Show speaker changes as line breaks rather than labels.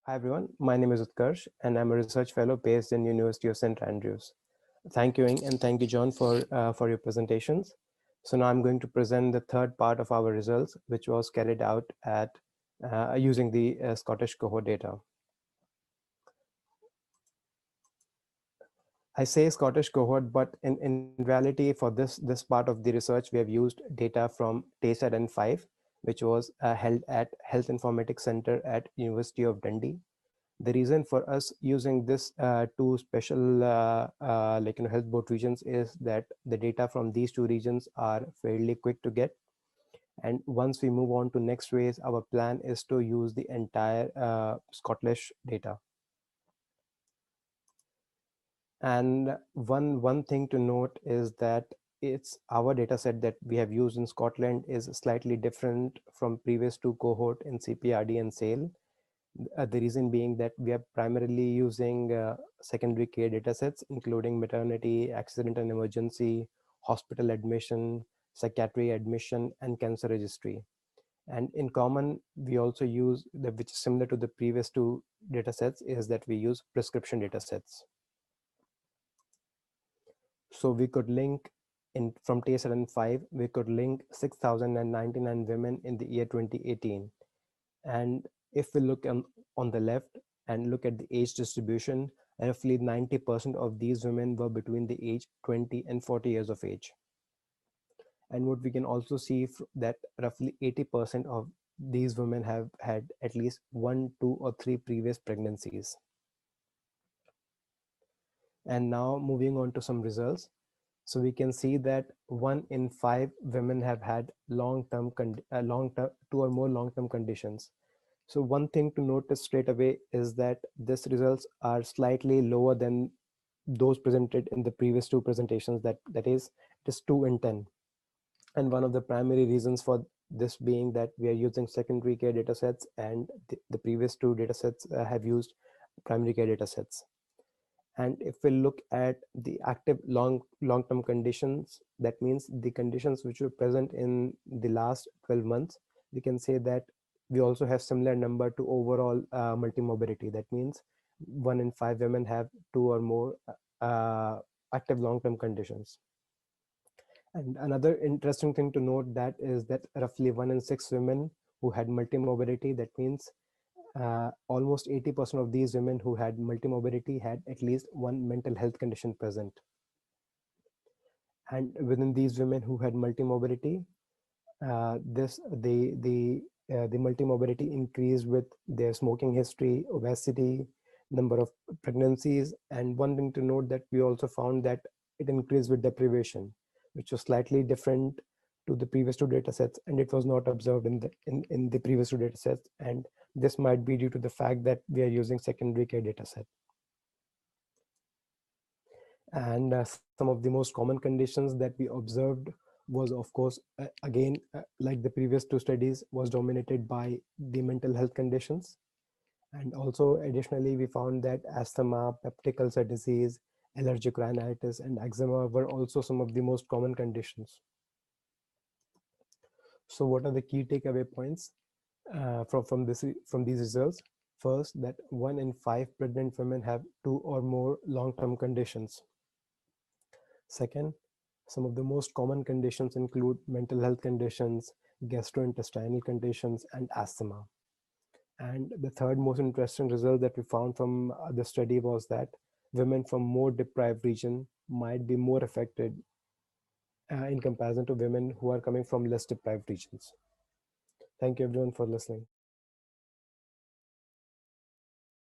Hi everyone, my name is Utkarsh and I'm a research fellow based in University of St. Andrews. Thank you, Ing, and thank you, John, for your presentations. So now I'm going to present the third part of our results, which was carried out at using the Scottish cohort data. I say Scottish cohort, but in reality, for this part of the research, we have used data from TASED N5, which was held at Health Informatics Center at University of Dundee. The reason for us using this two special health board regions is that the data from these two regions are fairly quick to get, and once we move on to next phase, our plan is to use the entire Scottish data. And one thing to note is that it's our data set that we have used in Scotland is slightly different from previous two cohort in CPRD and SAIL. The reason being that we are primarily using secondary care data sets, including maternity, accident and emergency, hospital admission, psychiatry admission, and cancer registry. And in common, we also use, which is similar to the previous two data sets, is that we use prescription data sets. So we could link in from TSLN5, we could link 6,099 women in the year 2018. And if we look on the left and look at the age distribution, roughly 90% of these women were between the age 20 and 40 years of age. And what we can also see that roughly 80% of these women have had at least 1, 2, or 3 previous pregnancies. And now moving on to some results. So we can see that 1 in 5 women have had long-term, 2 or more long-term conditions. So one thing to notice straight away is that these results are slightly lower than those presented in the previous two presentations. That is, it is 2 in 10. And one of the primary reasons for this being that we are using secondary care datasets, and the previous two datasets have used primary care datasets. And if we look at the active long-term conditions, that means the conditions which were present in the last 12 months, we can say that we also have similar number to overall multimorbidity. That means 1 in 5 women have 2 or more active long-term conditions. And another interesting thing to note that is that roughly 1 in 6 women who had multimorbidity, that means almost 80% of these women who had multimorbidity had at least one mental health condition present. And within these women who had multimorbidity, the multimorbidity increased with their smoking history, obesity, number of pregnancies, and one thing to note that we also found that it increased with deprivation, which was slightly different to the previous two data sets, and it was not observed in the previous two data sets. And this might be due to the fact that we are using secondary care data set. And some of the most common conditions that we observed was, of course, again, like the previous two studies, was dominated by the mental health conditions. And also, additionally, we found that asthma, peptic ulcer disease, allergic rhinitis, and eczema were also some of the most common conditions. So what are the key takeaway points from these results? First, that 1 in 5 pregnant women have 2 or more long-term conditions. Second, some of the most common conditions include mental health conditions, gastrointestinal conditions, and asthma. And the third most interesting result that we found from the study was that women from more deprived region might be more affected in comparison to women who are coming from less deprived regions. Thank you everyone for listening.